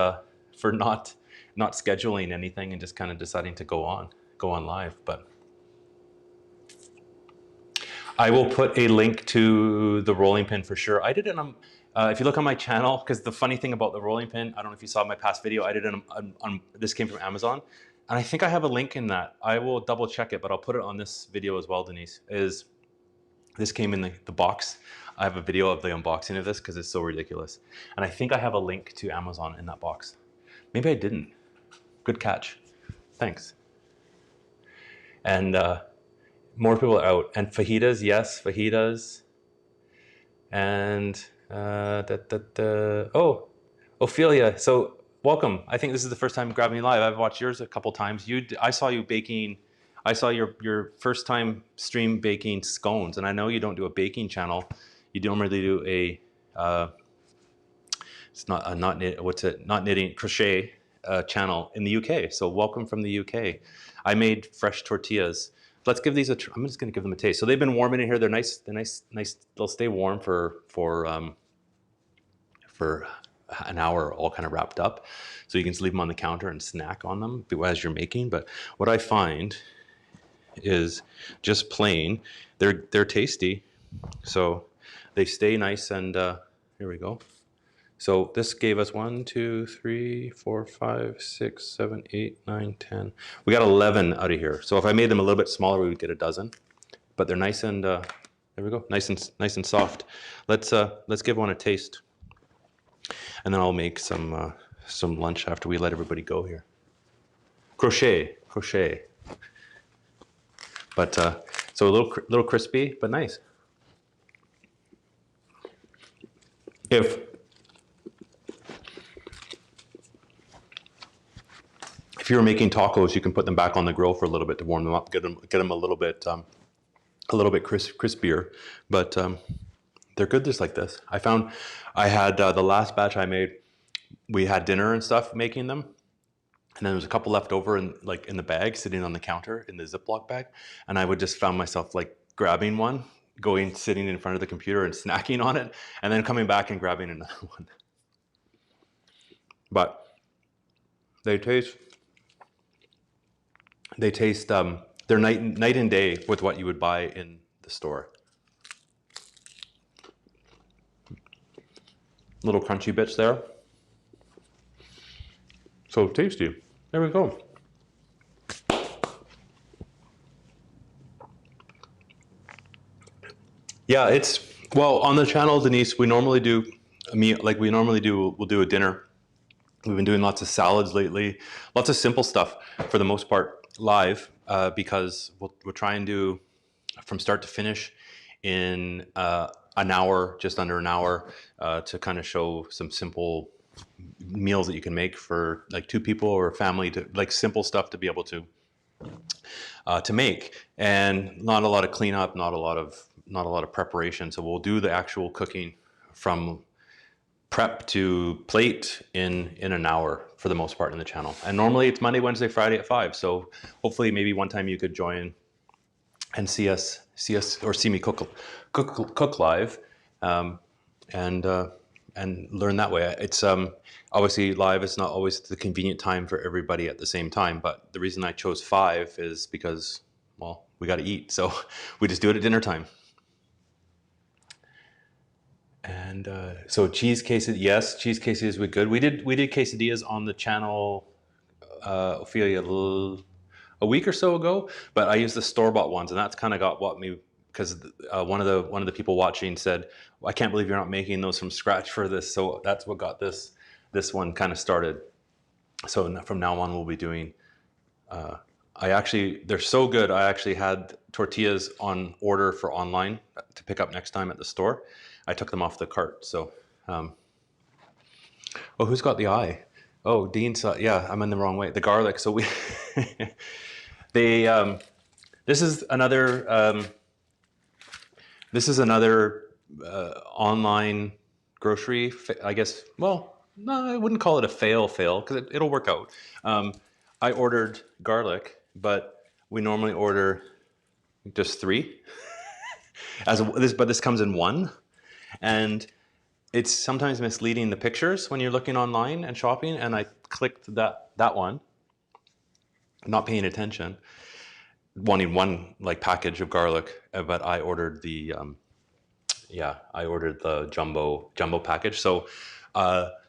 scheduling anything and just kind of deciding to go on live. But I will put a link to the rolling pin for sure. I did it on, if you look on my channel, because the funny thing about the rolling pin, I don't know if you saw my past video, I did it on this came from Amazon. I think I have a link in that. I will double check it, but I'll put it on this video as well, Denise. This came in the box. I have a video of the unboxing of this because it's so ridiculous. And I think I have a link to Amazon in that box. Maybe I didn't. Good catch. Thanks. And more people are out. And fajitas, yes, fajitas. And oh, Ophelia. So welcome. I think this is the first time grabbing you live. I've watched yours a couple times. I saw you baking. I saw your first time stream baking scones, and I know you don't do a baking channel. You normally do a it's not a not knitting crochet channel in the UK. So welcome from the UK. I made fresh tortillas. Let's give these a try. I'm just going to give them a taste. So they've been warming in here. They're nice. They're nice. They'll stay warm for an hour, all kind of wrapped up. So you can just leave them on the counter and snack on them as you're making. But what I find is just plain, they're tasty. So they stay nice, and here we go. So this gave us 1, 2, 3, 4, 5, 6, 7, 8, 9, 10. We got 11 out of here. So if I made them a little bit smaller, we would get a dozen. But they're nice and there we go, nice and soft. Let's give one a taste, and then I'll make some lunch after we let everybody go here. Crochet. But so a little crispy, but nice. If you were making tacos, you can put them back on the grill for a little bit to warm them up, get them a little bit crispier. But they're good just like this. I found I had the last batch I made. We had dinner and stuff making them, and then there was a couple left over in the bag, sitting on the counter in the Ziploc bag, and I would just found myself like grabbing one, sitting in front of the computer and snacking on it, and then coming back and grabbing another one. But they taste they're night and day with what you would buy in the store. Little crunchy bits there. So tasty. There we go. Yeah, well, on the channel, Denise, we normally do we'll do a dinner. We've been doing lots of salads lately, lots of simple stuff for the most part live, because we'll try and do from start to finish in an hour, just under an hour, to kind of show some simple meals that you can make for like 2 people or a family, to like simple stuff to be able to make, and not a lot of cleanup, not a lot of preparation. So we'll do the actual cooking from prep to plate in an hour for the most part in the channel. And normally it's Monday, Wednesday, Friday at 5. So hopefully maybe one time you could join and see us or see me cook live, and learn that way. It's obviously live. It's not always the convenient time for everybody at the same time. But the reason I chose 5 is because, well, we got to eat. So we just do it at dinner time. And so cheese quesadillas, yes, cheese quesadillas were good. We did quesadillas on the channel, Ophelia, a week or so ago, but I used the store-bought ones, and that's kind of got me, because one of the people watching said, "I can't believe you're not making those from scratch for this." So that's what got this one kind of started. So from now on, we'll be doing. They're so good. I actually had tortillas on order for online to pick up next time at the store. I took them off the cart. So, oh, who's got the eye? Oh, Dean saw. Yeah, I'm in the wrong way. The garlic. So this is another online grocery, I guess. Well, no, I wouldn't call it a fail because it'll work out. I ordered garlic, but we normally order just 3. But this comes in 1. And it's sometimes misleading, the pictures, when you're looking online and shopping. And I clicked that one, not paying attention, wanting one like package of garlic, but I ordered the jumbo package. So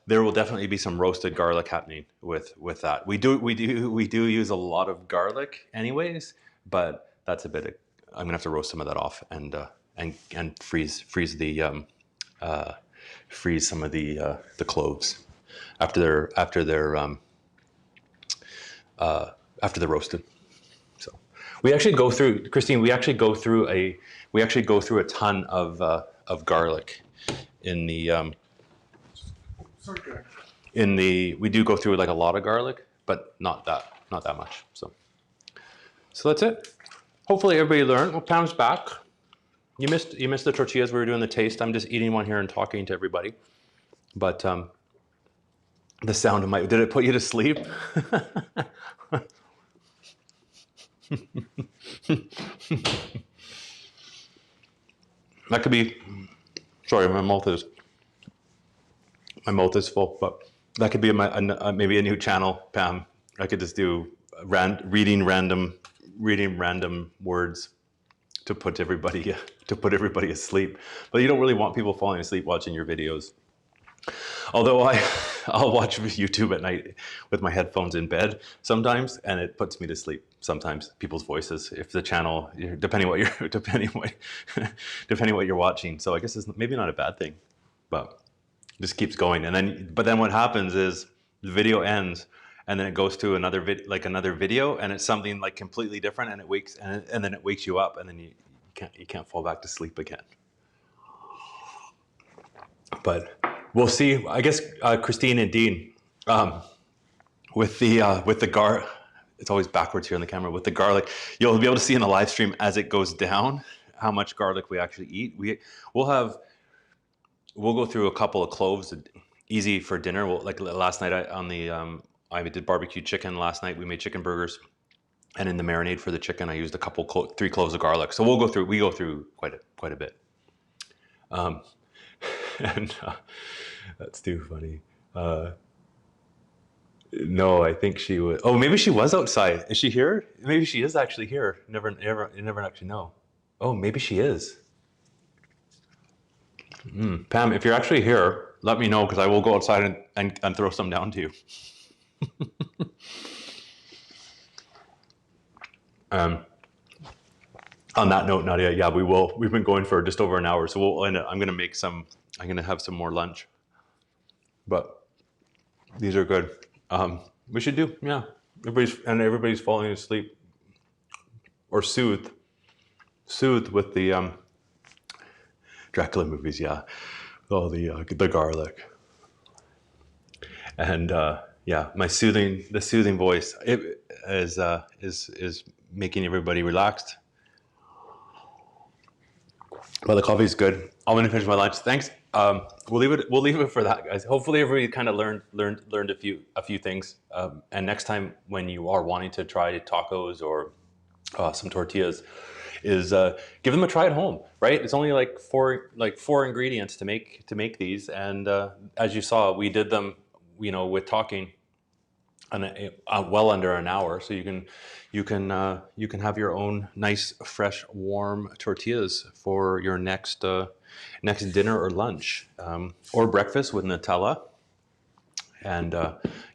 there will definitely be some roasted garlic happening with that. We do use a lot of garlic anyways, but that's a bit of, I'm gonna have to roast some of that off and freeze some of the cloves after they're roasted. So we actually go through, Christine. We actually go through a ton of garlic in the Sorry, Jack. we do go through like a lot of garlic, but not that much. So that's it. Hopefully everybody learned. Well, Pam's back. You missed the tortillas. We were doing the taste. I'm just eating one here and talking to everybody. But the sound of did it put you to sleep? That could be, sorry, my mouth is full, but that could be maybe a new channel, Pam. I could just do reading random words to put everybody asleep. But you don't really want people falling asleep watching your videos. Although I'll watch YouTube at night with my headphones in bed sometimes, and it puts me to sleep sometimes. People's voices, if the channel, depending what you're watching. So I guess it's maybe not a bad thing, but it just keeps going. But then what happens is the video ends, and then it goes to another video, and it's something like completely different, and and then it wakes you up, and then you can't fall back to sleep again. But we'll see. I guess Christine and Dean, with the garlic, it's always backwards here on the camera. With the garlic, you'll be able to see in the live stream as it goes down how much garlic we actually eat. We'll go through a couple of cloves, easy for dinner. Like last night I did barbecue chicken. Last night we made chicken burgers, and in the marinade for the chicken I used 3 cloves of garlic. So we go through quite a bit. And that's too funny. No, I think she was. Oh, maybe she was outside. Is she here? Maybe she is actually here. You never actually know. Oh, maybe she is. Pam, if you're actually here, let me know, because I will go outside and throw some down to you. On that note, Nadia, yeah, we will. We've been going for just over an hour, so we'll end up, I'm gonna have some more lunch. But these are good. We should do, yeah. Everybody's falling asleep or soothed with the Dracula movies, yeah. Oh, the garlic, and yeah, the soothing voice is making everybody relaxed. But the coffee's good. I'm gonna finish my lunch. Thanks. We'll leave it for that, guys. Hopefully everybody kind of learned a few things. And next time when you are wanting to try tacos or some tortillas, is give them a try at home. Right? It's only like four ingredients to make these, and as you saw, we did them, with talking, well under an hour. So you can have your own nice, fresh, warm tortillas for your next dinner or lunch, or breakfast with Nutella, and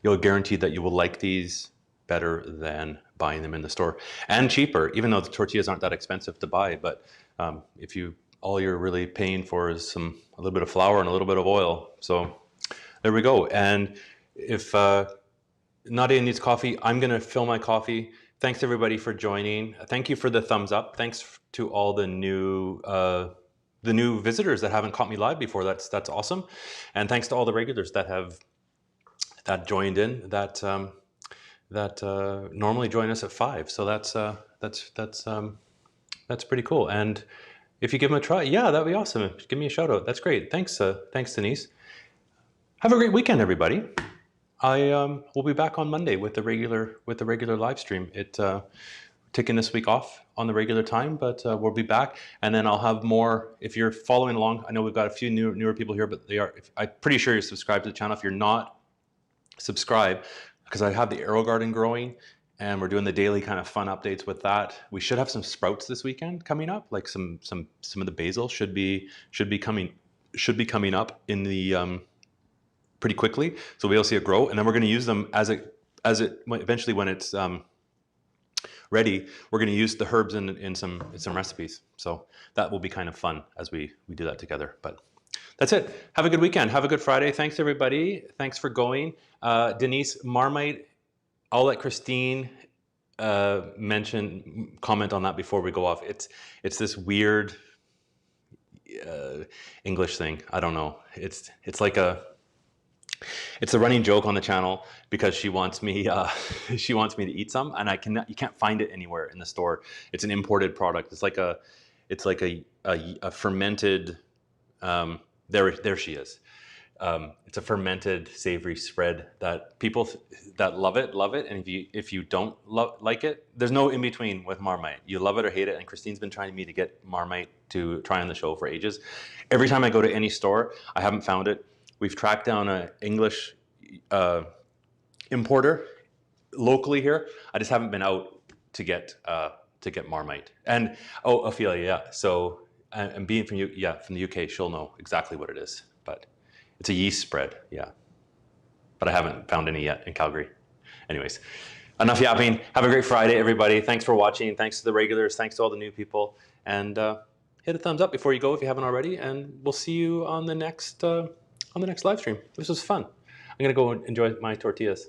you'll guarantee that you will like these better than buying them in the store, and cheaper, even though the tortillas aren't that expensive to buy. But if all you're really paying for is a little bit of flour and a little bit of oil. So there we go. And if Nadia needs coffee, I'm going to fill my coffee. Thanks everybody for joining. Thank you for the thumbs up. Thanks to all the new visitors that haven't caught me live before. That's awesome. And thanks to all the regulars that joined in that normally join us at 5. So that's pretty cool. And if you give them a try, yeah, that'd be awesome. Give me a shout out. That's great. Thanks Denise. Have a great weekend, everybody. I will be back on Monday with the regular live stream. Taking this week off on the regular time, but we'll be back, and then I'll have more. If you're following along, I know we've got a few newer people here, but I'm pretty sure you're subscribed to the channel. If you're not, subscribe, because I have the Arrow Garden growing, and we're doing the daily kind of fun updates with that. We should have some sprouts this weekend coming up, like some of the basil should be coming up in the pretty quickly. So we'll see it grow, and then we're going to use them eventually when it's ready. We're going to use the herbs in some recipes. So that will be kind of fun as we do that together. But that's it. Have a good weekend. Have a good Friday. Thanks everybody. Thanks for going. Denise, Marmite. I'll let Christine comment on that before we go off. It's this weird English thing. I don't know. It's a running joke on the channel because she wants me to eat some, and you can't find it anywhere in the store. It's an imported product. It's like a fermented. There she is. It's a fermented savory spread that people that love it, and if you don't like it, there's no in between with Marmite. You love it or hate it. And Christine's been trying me to get Marmite to try on the show for ages. Every time I go to any store, I haven't found it. We've tracked down an English importer locally here. I just haven't been out to get Marmite. And Ophelia, yeah. So and being from from the UK, she'll know exactly what it is. But it's a yeast spread, yeah. But I haven't found any yet in Calgary. Anyways, enough yapping. Have a great Friday, everybody. Thanks for watching. Thanks to the regulars. Thanks to all the new people. And hit a thumbs up before you go if you haven't already. And we'll see you on the next live stream. This was fun. I'm gonna go enjoy my tortillas.